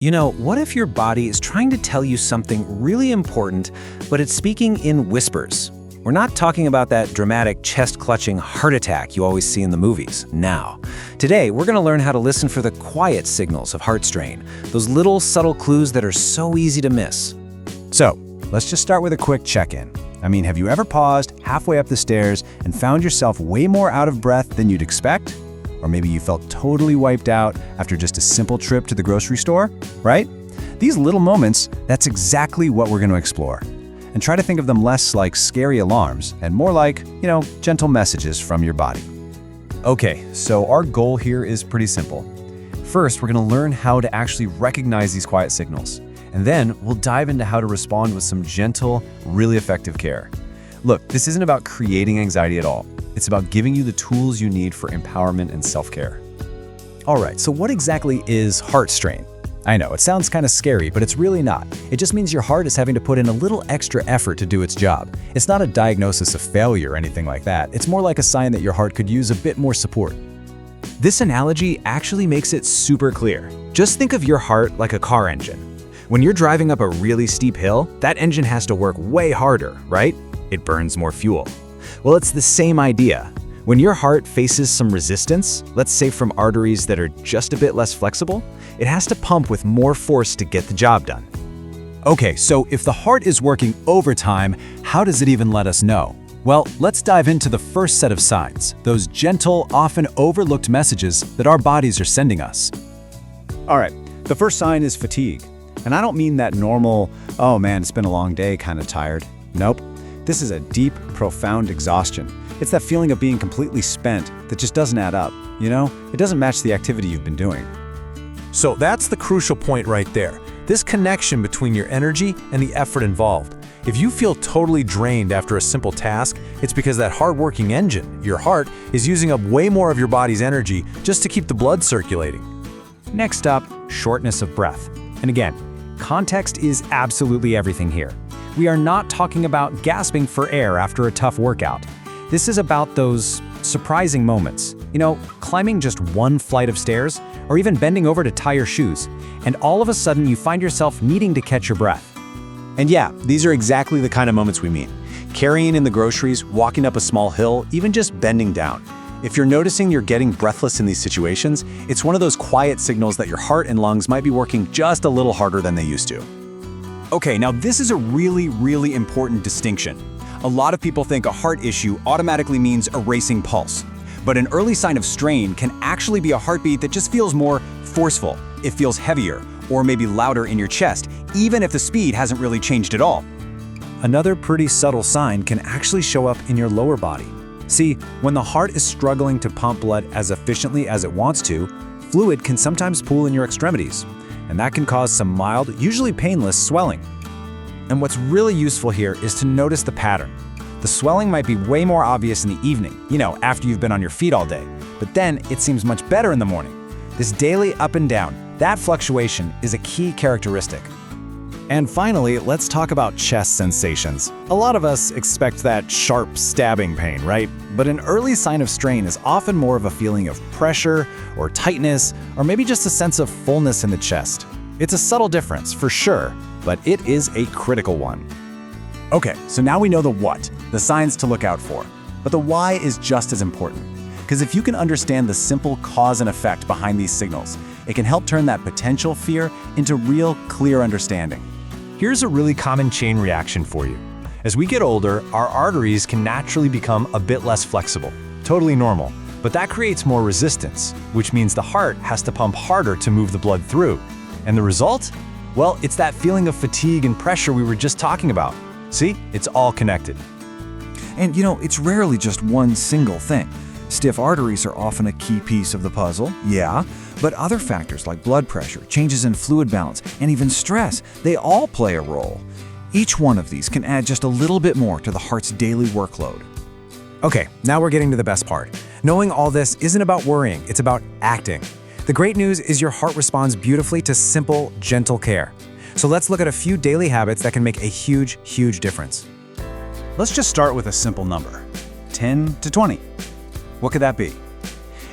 What if your body is trying to tell you something really important, but it's speaking in whispers? We're not talking about that dramatic chest-clutching heart attack you always see in the movies. Now, today we're going to learn how to listen for the quiet signals of heart strain, those little subtle clues that are so easy to miss. So, let's just start with a quick check-in. Have you ever paused halfway up the stairs and found yourself way more out of breath than you'd expect? Or maybe you felt totally wiped out after just a simple trip to the grocery store, right? These little moments, that's exactly what we're going to explore. And try to think of them less like scary alarms and more like, gentle messages from your body. Okay, so our goal here is pretty simple. First, we're going to learn how to actually recognize these quiet signals. And then we'll dive into how to respond with some gentle, really effective care. Look, this isn't about creating anxiety at all. It's about giving you the tools you need for empowerment and self-care. All right, so what exactly is heart strain? I know, it sounds kind of scary, but it's really not. It just means your heart is having to put in a little extra effort to do its job. It's not a diagnosis of failure or anything like that. It's more like a sign that your heart could use a bit more support. This analogy actually makes it super clear. Just think of your heart like a car engine. When you're driving up a really steep hill, that engine has to work way harder, right? It burns more fuel. Well, it's the same idea. When your heart faces some resistance, let's say from arteries that are just a bit less flexible, it has to pump with more force to get the job done. Okay, so if the heart is working overtime, how does it even let us know? Well, let's dive into the first set of signs, those gentle, often overlooked messages that our bodies are sending us. All right, the first sign is fatigue. And I don't mean that normal, oh man, it's been a long day kind of tired. Nope. This is a deep, profound exhaustion. It's that feeling of being completely spent that just doesn't add up, It doesn't match the activity you've been doing. So that's the crucial point right there. This connection between your energy and the effort involved. If you feel totally drained after a simple task, it's because that hard-working engine, your heart, is using up way more of your body's energy just to keep the blood circulating. Next up, shortness of breath. And again, context is absolutely everything here. We are not talking about gasping for air after a tough workout. This is about those surprising moments. Climbing just one flight of stairs, or even bending over to tie your shoes, and all of a sudden you find yourself needing to catch your breath. And yeah, these are exactly the kind of moments we mean. Carrying in the groceries, walking up a small hill, even just bending down. If you're noticing you're getting breathless in these situations, it's one of those quiet signals that your heart and lungs might be working just a little harder than they used to. Okay, now this is a really, really important distinction. A lot of people think a heart issue automatically means a racing pulse. But an early sign of strain can actually be a heartbeat that just feels more forceful. It feels heavier, or maybe louder in your chest, even if the speed hasn't really changed at all. Another pretty subtle sign can actually show up in your lower body. See, when the heart is struggling to pump blood as efficiently as it wants to, fluid can sometimes pool in your extremities, and that can cause some mild, usually painless swelling. And what's really useful here is to notice the pattern. The swelling might be way more obvious in the evening, after you've been on your feet all day, but then it seems much better in the morning. This daily up and down, that fluctuation is a key characteristic. And finally, let's talk about chest sensations. A lot of us expect that sharp stabbing pain, right? But an early sign of strain is often more of a feeling of pressure or tightness, or maybe just a sense of fullness in the chest. It's a subtle difference, for sure, but it is a critical one. Okay, so now we know the what, the signs to look out for. But the why is just as important. Because if you can understand the simple cause and effect behind these signals, it can help turn that potential fear into real, clear understanding. Here's a really common chain reaction for you. As we get older, our arteries can naturally become a bit less flexible. Totally normal. But that creates more resistance, which means the heart has to pump harder to move the blood through. And the result? Well, it's that feeling of fatigue and pressure we were just talking about. See? It's all connected. And it's rarely just one single thing. Stiff arteries are often a key piece of the puzzle, yeah, but other factors like blood pressure, changes in fluid balance, and even stress, they all play a role. Each one of these can add just a little bit more to the heart's daily workload. Okay, now we're getting to the best part. Knowing all this isn't about worrying, it's about acting. The great news is your heart responds beautifully to simple, gentle care. So let's look at a few daily habits that can make a huge, huge difference. Let's just start with a simple number, 10 to 20. What could that be?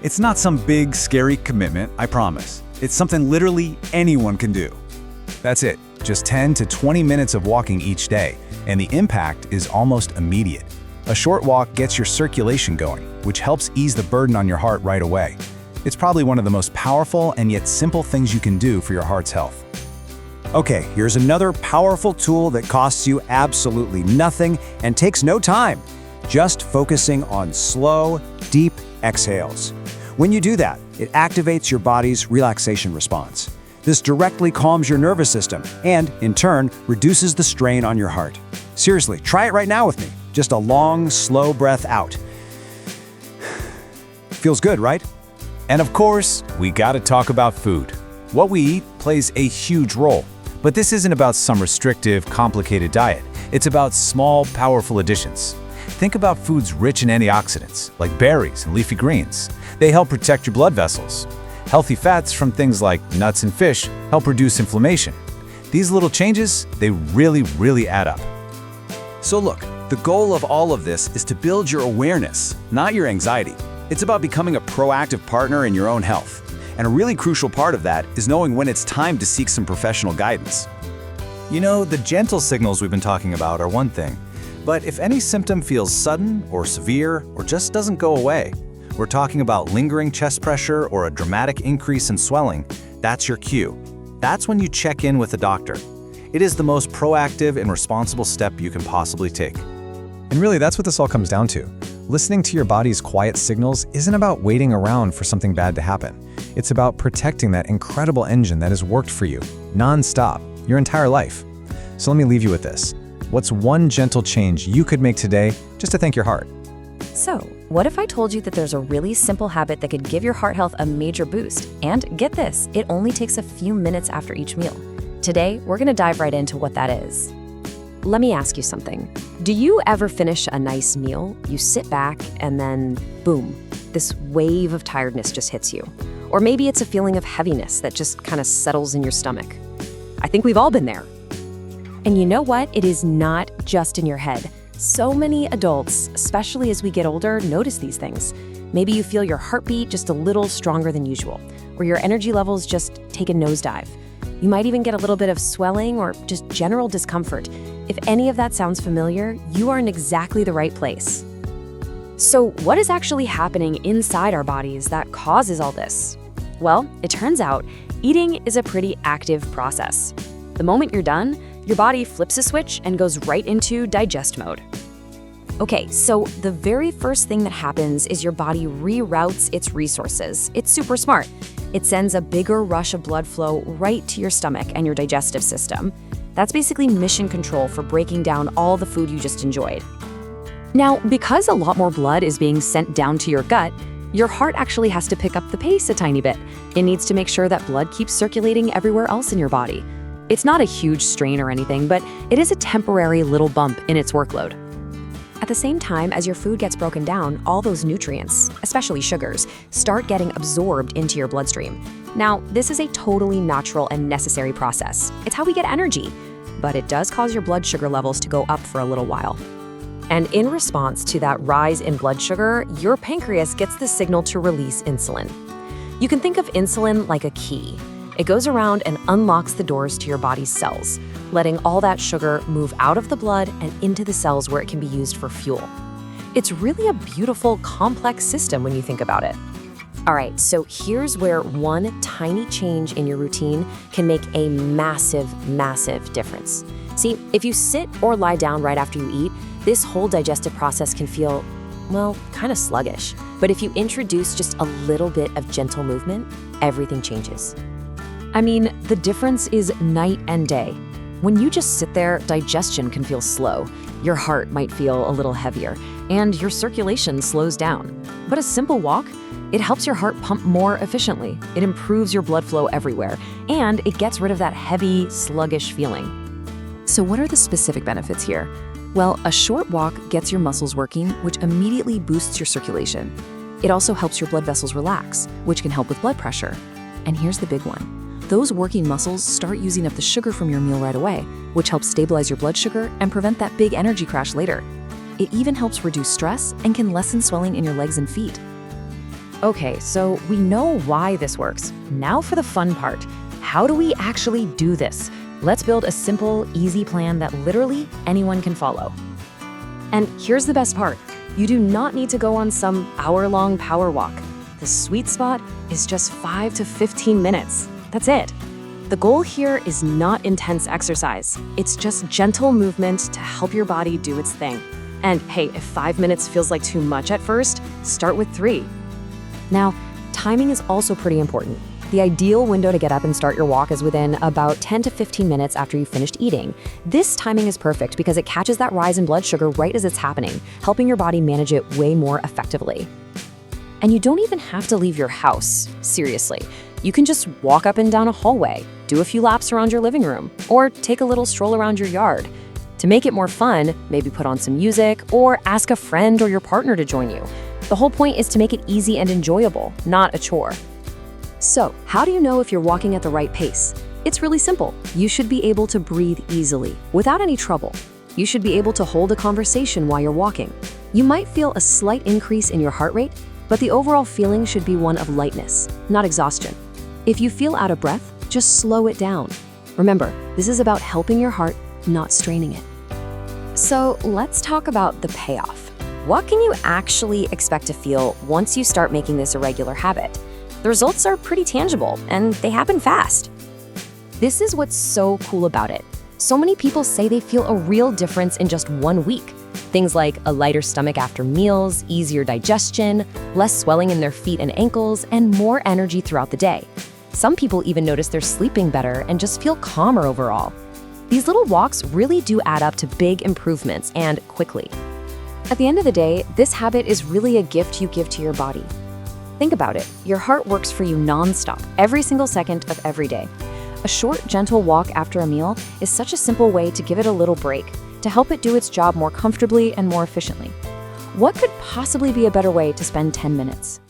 It's not some big, scary commitment, I promise. It's something literally anyone can do. That's it, just 10 to 20 minutes of walking each day, and the impact is almost immediate. A short walk gets your circulation going, which helps ease the burden on your heart right away. It's probably one of the most powerful and yet simple things you can do for your heart's health. Okay, here's another powerful tool that costs you absolutely nothing and takes no time. Just focusing on slow, deep exhales. When you do that, it activates your body's relaxation response. This directly calms your nervous system and, in turn, reduces the strain on your heart. Seriously, try it right now with me. Just a long, slow breath out. Feels good, right? And of course, we gotta talk about food. What we eat plays a huge role. But this isn't about some restrictive, complicated diet. It's about small, powerful additions. Think about foods rich in antioxidants, like berries and leafy greens. They help protect your blood vessels. Healthy fats from things like nuts and fish help reduce inflammation. These little changes, they really add up. So look, the goal of all of this is to build your awareness, not your anxiety. It's about becoming a proactive partner in your own health. And a really crucial part of that is knowing when it's time to seek some professional guidance. You know, the gentle signals we've been talking about are one thing, but if any symptom feels sudden or severe or just doesn't go away, we're talking about lingering chest pressure or a dramatic increase in swelling, that's your cue. That's when you check in with a doctor. It is the most proactive and responsible step you can possibly take. And really, that's what this all comes down to. Listening to your body's quiet signals isn't about waiting around for something bad to happen. It's about protecting that incredible engine that has worked for you, non-stop, your entire life. So let me leave you with this. What's one gentle change you could make today just to thank your heart? So, what if I told you that there's a really simple habit that could give your heart health a major boost? And get this, it only takes a few minutes after each meal. Today, we're going to dive right into what that is. Let me ask you something. Do you ever finish a nice meal, you sit back, and then, boom, this wave of tiredness just hits you? Or maybe it's a feeling of heaviness that just kind of settles in your stomach. I think we've all been there. And you know what? It is not just in your head. So many adults, especially as we get older, notice these things. Maybe you feel your heartbeat just a little stronger than usual, or your energy levels just take a nosedive. You might even get a little bit of swelling or just general discomfort. If any of that sounds familiar, you are in exactly the right place. So what is actually happening inside our bodies that causes all this? Well, it turns out eating is a pretty active process. The moment you're done, your body flips a switch and goes right into digest mode. Okay, so the very first thing that happens is your body reroutes its resources. It's super smart. It sends a bigger rush of blood flow right to your stomach and your digestive system. That's basically mission control for breaking down all the food you just enjoyed. Now, because a lot more blood is being sent down to your gut, your heart actually has to pick up the pace a tiny bit. It needs to make sure that blood keeps circulating everywhere else in your body. It's not a huge strain or anything, but it is a temporary little bump in its workload. At the same time as your food gets broken down, all those nutrients, especially sugars, start getting absorbed into your bloodstream. Now, this is a totally natural and necessary process. It's how we get energy, but it does cause your blood sugar levels to go up for a little while. And in response to that rise in blood sugar, your pancreas gets the signal to release insulin. You can think of insulin like a key. It goes around and unlocks the doors to your body's cells, letting all that sugar move out of the blood and into the cells where it can be used for fuel. It's really a beautiful, complex system when you think about it. All right, so here's where one tiny change in your routine can make a massive difference. See, if you sit or lie down right after you eat, this whole digestive process can feel, well, kind of sluggish. But if you introduce just a little bit of gentle movement, everything changes. I mean, the difference is night and day. When you just sit there, digestion can feel slow, your heart might feel a little heavier, and your circulation slows down. But a simple walk, it helps your heart pump more efficiently, it improves your blood flow everywhere, and it gets rid of that heavy, sluggish feeling. So what are the specific benefits here? Well, a short walk gets your muscles working, which immediately boosts your circulation. It also helps your blood vessels relax, which can help with blood pressure. And here's the big one. Those working muscles start using up the sugar from your meal right away, which helps stabilize your blood sugar and prevent that big energy crash later. It even helps reduce stress and can lessen swelling in your legs and feet. Okay, so we know why this works. Now for the fun part. How do we actually do this? Let's build a simple, easy plan that literally anyone can follow. And here's the best part. You do not need to go on some hour-long power walk. The sweet spot is just 5 to 15 minutes. That's it. The goal here is not intense exercise. It's just gentle movement to help your body do its thing. And hey, if 5 minutes feels like too much at first, start with 3. Now, timing is also pretty important. The ideal window to get up and start your walk is within about 10 to 15 minutes after you've finished eating. This timing is perfect because it catches that rise in blood sugar right as it's happening, helping your body manage it way more effectively. And you don't even have to leave your house, seriously. You can just walk up and down a hallway, do a few laps around your living room, or take a little stroll around your yard. To make it more fun, maybe put on some music or ask a friend or your partner to join you. The whole point is to make it easy and enjoyable, not a chore. So, how do you know if you're walking at the right pace? It's really simple. You should be able to breathe easily, without any trouble. You should be able to hold a conversation while you're walking. You might feel a slight increase in your heart rate, but the overall feeling should be one of lightness, not exhaustion. If you feel out of breath, just slow it down. Remember, this is about helping your heart, not straining it. So, let's talk about the payoff. What can you actually expect to feel once you start making this a regular habit? The results are pretty tangible, and they happen fast. This is what's so cool about it. So many people say they feel a real difference in just 1 week. Things like a lighter stomach after meals, easier digestion, less swelling in their feet and ankles, and more energy throughout the day. Some people even notice they're sleeping better and just feel calmer overall. These little walks really do add up to big improvements, and quickly. At the end of the day, this habit is really a gift you give to your body. Think about it. Your heart works for you nonstop, every single second of every day. A short, gentle walk after a meal is such a simple way to give it a little break, to help it do its job more comfortably and more efficiently. What could possibly be a better way to spend 10 minutes?